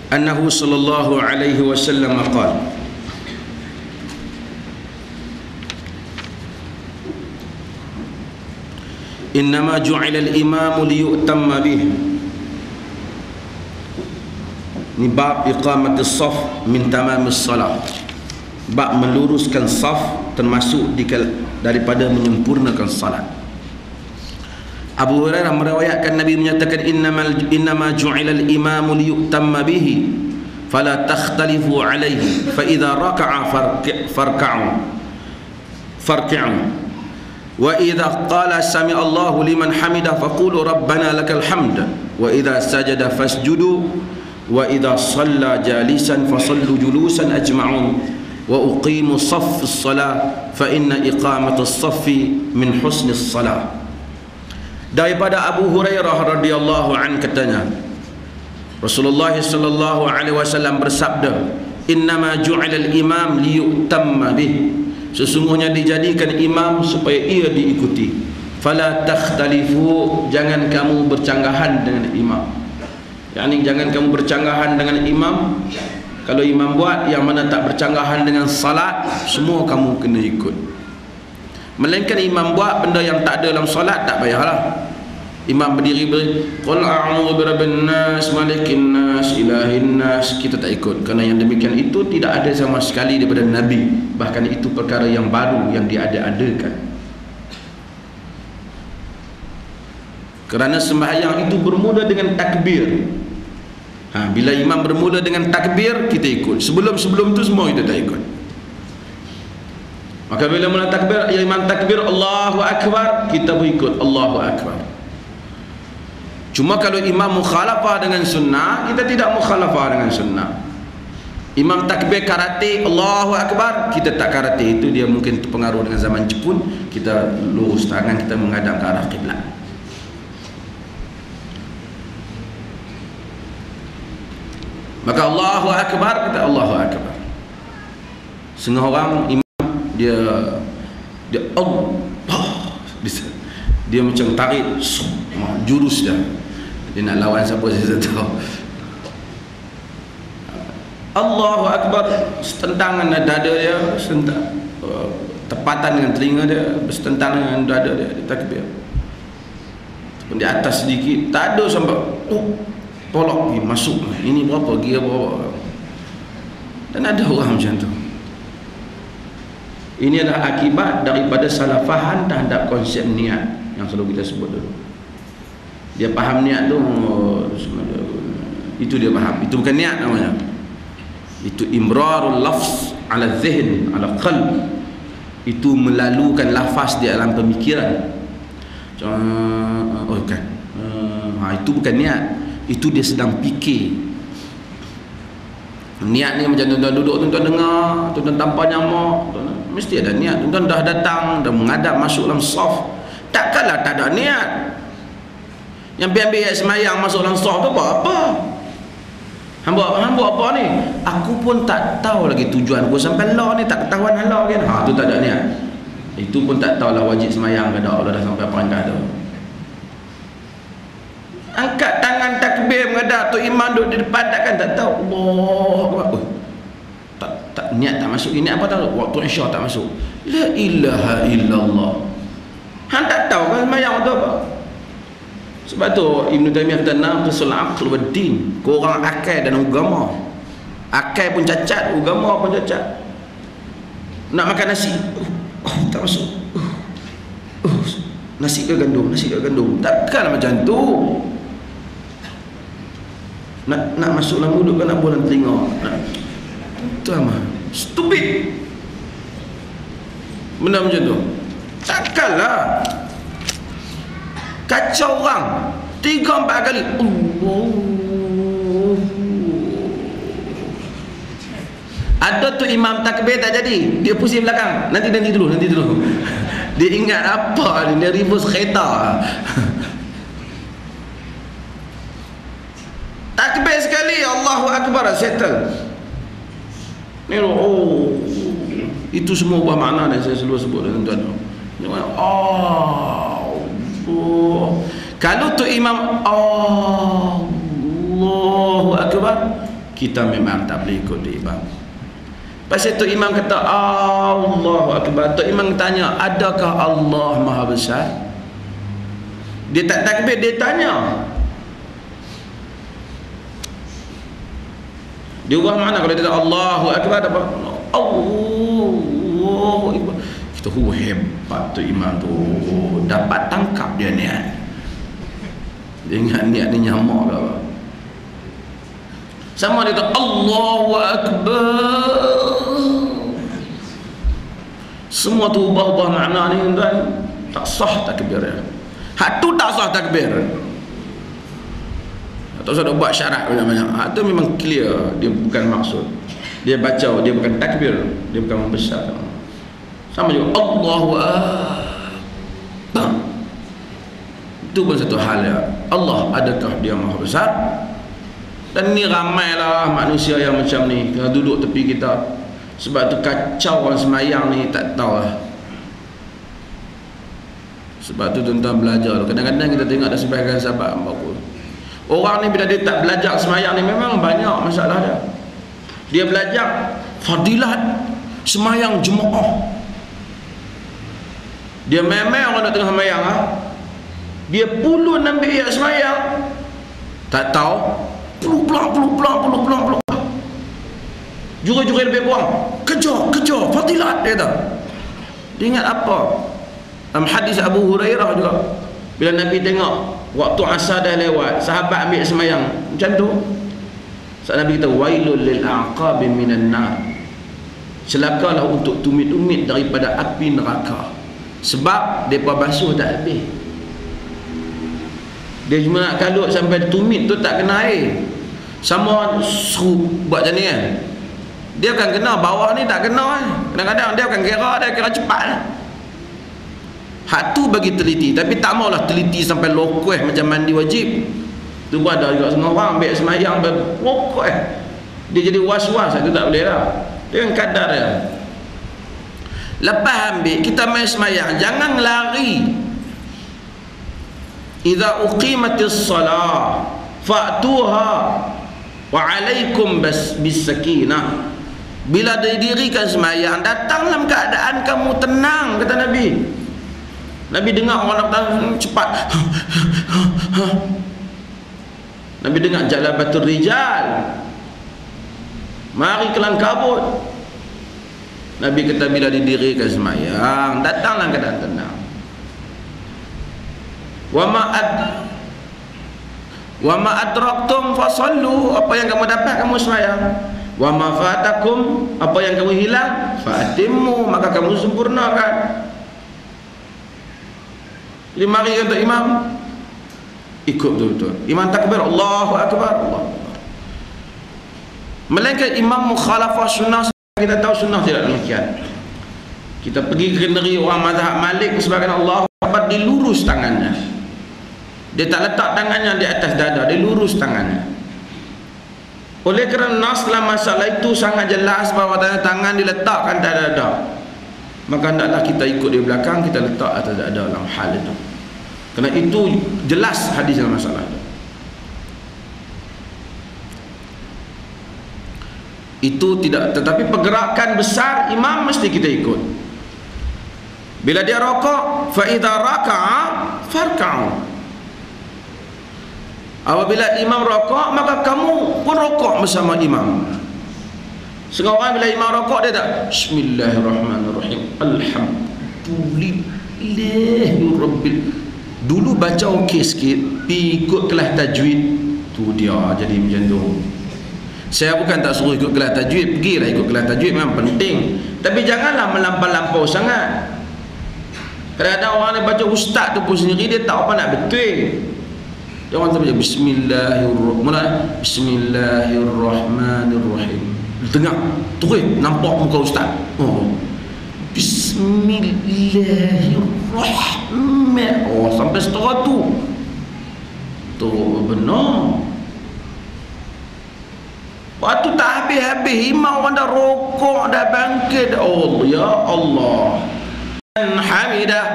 annahu sallallahu alaihi wasallam qala innama ju'ila al-imamu liyu'tamma bih. Ini bab iqamatis saf min tamamis salat, bab meluruskan saf termasuk daripada menyempurnakan salat. Abu Hurairah meriwayatkan Nabi menyatakan innama ju'ila al-imamu liyu'tamma bihi fala takhtalifu alaihi fa idza raka'a farka'u wa idza qala sami Allahu liman hamidah faqulu rabbana lakal hamd wa idza sajada fasjudu wa idza shalla jalisan fasallu julusan ajma'un wa uqimu saff as-salah fa inna iqamatas saffi min husnis salah. Daripada Abu Hurairah radhiyallahu an katanya, Rasulullah sallallahu alaihi wasallam bersabda, innama ju'ilal imam liyutamma bih, sesungguhnya dijadikan imam supaya ia diikuti. Fala takhtalifu, jangan kamu bercanggahan dengan imam. yakni jangan kamu bercanggahan dengan imam. Kalau imam buat yang mana tak bercanggahan dengan salat, semua kamu kena ikut. Melainkan imam buat benda yang tak ada dalam solat, tak payahlah. Imam berdiri qul a'udzu birabbin nas malikin nas ilahin nas, kita tak ikut, kerana yang demikian itu tidak ada sama sekali daripada Nabi. Bahkan itu perkara yang baru yang diada-adakan. Kerana sembahyang itu bermula dengan takbir. Bila imam bermula dengan takbir, kita ikut. Sebelum tu semua kita tak ikut. Maka bila mula takbir, imam takbir Allahu Akbar, kita berikut Allahu Akbar. Cuma kalau imam mukhalafah dengan sunnah, kita tidak mukhalafah dengan sunnah. Imam takbir karate Allahu Akbar, kita tak karate. Itu dia mungkin terpengaruh dengan zaman Jepun. Kita lurus tangan, kita menghadap ke arah kiblat. Maka Allahu Akbar, kata Allahu Akbar. Setengah orang imam dia Allah, dia macam tarik jurus dia. Dia nak lawan siapa saya tak tahu. Allahu Akbar, setentangan dada dia, tepatan dengan telinga dia, bersetentang dengan dada dia, dia takbir. Di atas sedikit, tak ada sampai tolak pergi masuk, ini berapa, gira berapa. Dan ada orang macam tu. Ini adalah akibat daripada salah faham terhadap konsep niat yang selalu kita sebut dulu. Dia faham niat tu, itu dia faham, itu bukan niat namanya. Itu imrarul lafz ala zihn, ala qalb. Itu melalukan lafaz di dalam pemikiran. Oh kan, itu bukan niat. Itu dia sedang fikir. Niat ni macam tuan-tuan duduk, tuan-tuan dengar, tuan-tuan tanpa nyamak, mesti ada niat. Tuan-tuan dah datang, dah menghadap masuk dalam saf, takkanlah tak ada niat. Yang biar-biar semayang masuk dalam saf tu buat apa? Hamba apa ni? Aku pun tak tahu lagi tujuan aku sampai lah ni, tak ketahuan halau kan. Tu tak ada niat. Itu pun tak tahulah wajib semayang ke tak, kalau dah sampai perangkat tu. Angkat tangan takbir menghadap tu imam duduk di depan, takkan tak tahu. Allah, tak niat tak masuk. Ini apa tahu? Waktu Isya tak masuk. La ilaha illallah. Hang tak tahu kan semayang tu apa? Sebab tu Ibn Taymiyah kata naqisul aql wad din, kurang akal dan agama. Akal pun cacat, agama pun cacat. Nak makan nasi, tak masuk. Nasi ke gandum, nasi ke gandum. Takkan macam tu. Nak masuk dalam mulut kan, nak buang dalam telinga. Itu apa? Stupid. Benda macam tu. Takkanlah. Kacau orang 3-4 kali. Ada tu imam takbir tak jadi, dia pusing belakang. Nanti dulu. Dia ingat apa ni, dia reverse kereta. Takbir sekali Allahu Akbar, settle. Ni itu semua buah makna yang saya selalu sebut tuan-tuan. Kalau tu imam Allahu Akbar, kita memang tak boleh ikut dia imam. Pasal tu imam kata Allahu Akbar. Tu imam tanya, adakah Allah Maha Besar? Dia tak takbir, dia tanya. Dia ubah mana kalau dia kata Allahu Akbar, apa? Allahu Akbar. Kita hebat tu imam tu, dapat tangkap dia niat. Dia ingat niat ni nyamak ke apa? Sama dia kata Allahu Akbar. Semua tu ubah-ubah makna ni tuan. Tak sah takbir dia. Hak tu tak sah takbir. Tak usah buat syarat banyak-banyak. Hak tu memang clear, dia bukan maksud. Dia baca, dia bukan takbir, dia bukan membesar. Sama juga Allahu Akbar. Itu pun satu hal ya. Allah adakah dia Maha Besar? Dan ni ramailah manusia yang macam ni, kena duduk tepi kita. Sebab tu kacau orang semayang ni, tak tahu lah. Sebab tu tuan-tuan belajar. Kadang-kadang kita tengok ada sebahagian sahabat apa. Orang ni bila dia tak belajar semayang ni, memang banyak masalah dia. Dia belajar fadilat semayang jemaah. Dia memang orang nak tengah semayang ha? Dia pulun ambil ayat semayang, tak tahu peluh-peluh juri-juri lebih kurang kejar fadilat dia tahu. Dia ingat apa? Dalam hadis Abu Hurairah juga, bila Nabi tengok waktu asar dah lewat, sahabat ambil semayang macam tu, saat Nabi kata wailul lil aqabi minan nar, celakalah untuk tumit-tumit daripada api neraka. Sebab mereka basuh tak habis, dia cuma nak kalut sampai tumit tu tak kena air. Sama suruh buat macam ni kan, dia akan kena, bawah ni tak kena kan. Kadang-kadang dia akan kira cepat lah. Hak tu bagi teliti, tapi tak maulah teliti sampai lokueh macam mandi wajib. Tu pun ada juga semua orang ambil semayang lokueh, dia jadi was-was. Itu tak boleh lah, dia kan kadar dia. Lepas ambil kita main semayang, jangan lari. Idza uqimatis salah fa'tuha wa alaikum bis-sakinah. Bila didirikan semayang, datang dalam keadaan kamu tenang, kata Nabi. Nabi dengar orang datang cepat. Nabi dengar jalabatul rijal, mari kelang kabut. Nabi kata bila didirikan semayang, datanglah keadaan tenang. Wa ma adraktum fasallu, apa yang kamu dapat kamu semayang. Wa ma fatakum, apa yang kamu hilang fatimmu, maka kamu sempurnakan. Jadi mari kata imam, ikut betul-betul. Imam takbir Allahu Akbar, Allahu Akbar. Melainkan imam mukhalafah sunnah, kita tahu sunnah tidak demikian. Kita pergi ke negeri orang mazhab Malik, sebagian Allahu Akbar dilurus tangannya. Dia tak letak tangannya di atas dada, dia lurus tangannya. Oleh kerana nas dalam masalah itu sangat jelas bahawa tangan diletakkan di dada, maka hendaklah kita ikut di belakang, kita letak atas dada dalam hal itu. Kerana itu jelas hadis dalam masalah itu. Itu tidak, tetapi pergerakan besar imam mesti kita ikut. Bila dia rokok, fa idza raka'a farka'u. Apabila imam rokok, maka kamu pun rokok bersama imam. Setengah orang bila imam rokok, dia tak Bismillahirrahmanirrahim, Alhamdulillahirabbil. Dulu baca okey sikit, pergi ikut kelas tajwid, tu dia jadi macam tu. Saya bukan tak suruh ikut kelas tajwid, pergilah ikut kelas tajwid, memang penting. Tapi janganlah melampau-lampau sangat. Kadang-kadang orang ni baca ustaz tu pun sendiri, dia tak apa nak betul. Dia orang tu baca Bismillahirrahmanirrahim, Bismillahirrahmanirrahim. Tengah terus nampak muka ustaz. Oh, Bismillahirrahmanirrahim. Oh, sampai setengah tu. Tu benar. Waktu tak habis-habis, imam orang dah rokok, dah bangkit. Oh ya Allah, hamidah,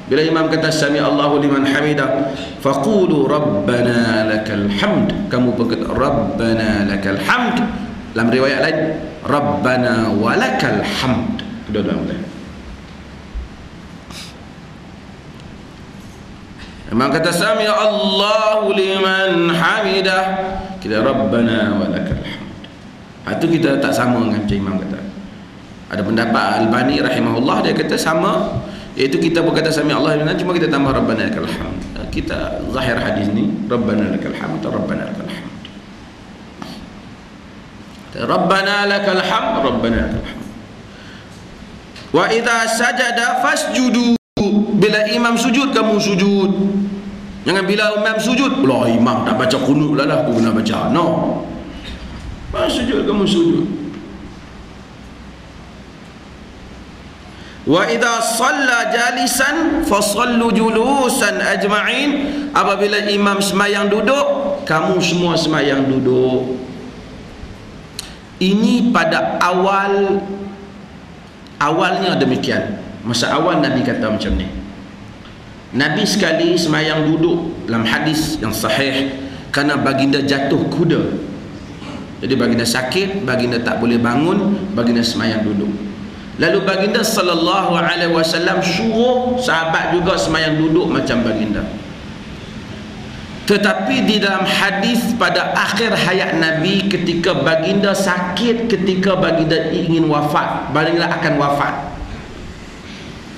Bila imam kata sami Allahu liman hamidah, faqulu rabbana lakal hamd. Kamu pun kata rabbana lakal hamd. Dalam riwayat lain rabbana walakal hamd. Kedua-dua boleh. Imam kata sami Allahu liman hamidah, kita rabbana walakal hamd. Itu kita tak sama dengan macam imam kata. Ada pendapat Albani rahimahullah, dia kata sama, iaitu kita berkata sami Allah liman, cuma kita tambah rabbana lakal hamd. Kita zahir hadis ni rabbana lakal hamd atau rabbana lakal hamd. Rabbana lakal hamd, rabbana lakal hamd. Wa idza sajada fasjudu. Bila imam sujud, kamu sujud. Jangan bila imam sujud, Allah imam tak baca qunut lah, aku kena baca. No. Pas sujud, kamu sujud. Wa idza shalla jalisan fasallu julusan ajma'in. Apabila imam semayang duduk, kamu semua semayang duduk. Ini pada awalnya demikian. Masa awal Nabi kata macam ni. Nabi sekali semayang duduk dalam hadis yang sahih kerana baginda jatuh kuda. Jadi baginda sakit, baginda tak boleh bangun, baginda semayang duduk. Lalu baginda sallallahu alaihi wasallam suruh sahabat juga semayang duduk macam baginda. Tetapi di dalam hadis pada akhir hayat Nabi, ketika baginda sakit, ketika baginda ingin wafat, baginda akan wafat,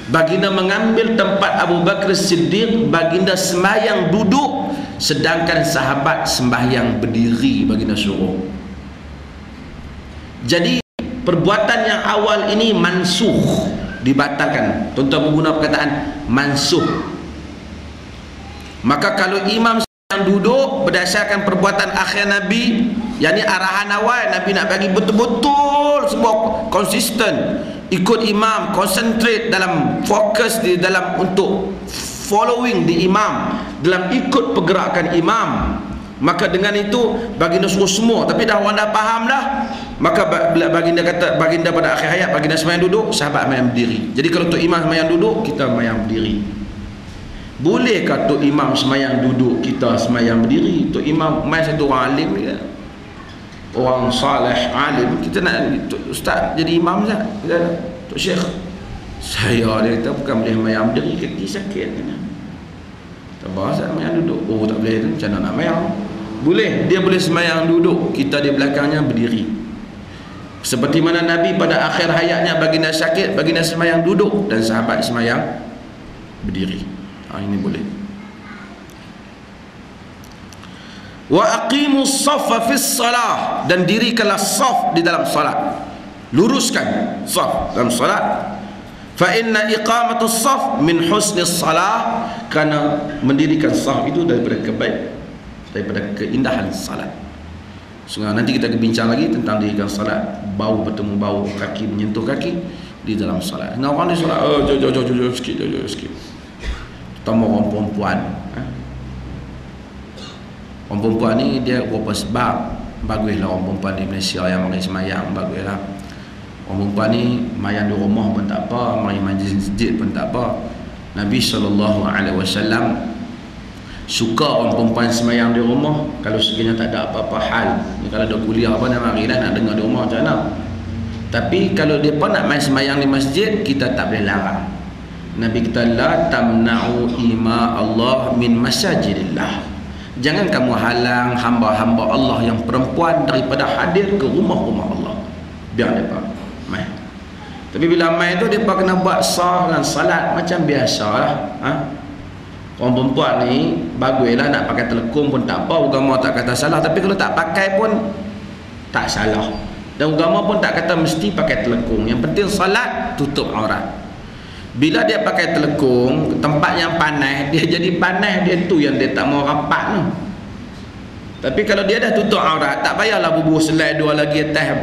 baginda mengambil tempat Abu Bakar Siddiq, baginda sembahyang duduk, sedangkan sahabat sembahyang berdiri, baginda suruh. Jadi perbuatan yang awal ini mansuh, dibatalkan. Tuan-tuan guna perkataan mansuh. Maka kalau imam yang duduk berdasarkan perbuatan akhir Nabi, yakni arahan awal Nabi nak bagi betul-betul semua konsisten, ikut imam, concentrate dalam fokus di dalam untuk following di imam, dalam ikut pergerakan imam, maka dengan itu baginda suruh semua. Tapi dah orang dah faham dah, maka baginda kata, baginda pada akhir hayat baginda semayang duduk, sahabat semayang berdiri. Jadi kalau tok imam semayang duduk, kita semayang berdiri. Bolehkah tok imam semayang duduk, kita semayang berdiri? Tok imam main satu orang alim ni, orang saleh alim, kita nak ustaz jadi imam lah, kita tok syekh, saya dia kata bukan boleh semayang berdiri, kaki sakit kan. Tak bahasa semayang duduk. Oh tak boleh tu, macam mana nak semayang? Boleh, dia boleh semayang duduk, kita di belakangnya berdiri. Seperti mana Nabi pada akhir hayatnya baginda sakit, baginda semayang duduk dan sahabat semayang berdiri. Ini boleh. Wa aqimus saffa fis salah, dan dirikanlah saf di dalam salat. Luruskan saf dalam salat. Fa inna iqamatus saf min husnis salah, kerana mendirikan saf itu daripada keindahan salat. Nanti kita bincang lagi tentang dirikan salat, bau bertemu bau, kaki menyentuh kaki di dalam salat. Nah, orang ni solat jauh sikit. Terutama orang perempuan. Orang perempuan ni dia beberapa sebab. Baguslah orang perempuan di Malaysia yang mari semayang, baguslah. Orang perempuan ni mayang di rumah pun tak apa, mari masjid pun tak apa. Nabi SAW suka orang perempuan semayang di rumah kalau sekiranya tak ada apa-apa hal. Ni kalau ada kuliah apa nak marilah, nak dengar di rumah macam mana. Tapi kalau dia pun nak main semayang di masjid, kita tak boleh larang. Nabi kata la tamna'u ima Allah min masajidillah. Jangan kamu halang hamba-hamba Allah yang perempuan daripada hadir ke rumah-rumah Allah. Biar mereka main. Tapi bila main tu mereka kena buat sah dan salat macam biasalah. Orang perempuan ni baguslah nak pakai telekung pun tak apa, agama tak kata salah. Tapi kalau tak pakai pun tak salah. Dan agama pun tak kata mesti pakai telekung. Yang penting salat tutup aurat. Bila dia pakai telekung, tempat yang panas, dia jadi panas, dia tu yang dia tak mau rapat tu. Tapi kalau dia dah tutup aurat, tak payahlah bubuh selai dua lagi atas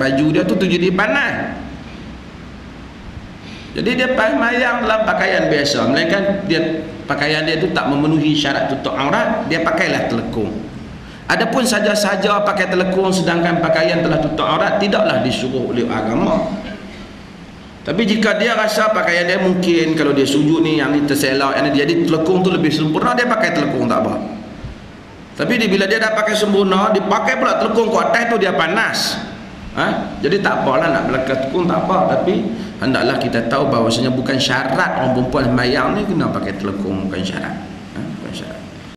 baju dia tu jadi panas. Jadi dia mayang dalam pakaian biasa, melainkan dia pakaian dia tu tak memenuhi syarat tutup aurat, dia pakailah telekung. Adapun saja-saja pakai telekung sedangkan pakaian telah tutup aurat, tidaklah disuruh oleh agama. Tapi jika dia rasa pakaian dia mungkin kalau dia sujud ni yang ni terselak, yang ni jadi telekung tu lebih sempurna, dia pakai telekung tak apa. Tapi bila dia dah pakai sempurna, dipakai pula telekung ke atas tu dia panas. Jadi tak apalah nak belakang telekung tak apa, tapi hendaklah kita tahu bahawasanya bukan syarat orang perempuan sembahyang ni kena pakai telekung, bukan syarat.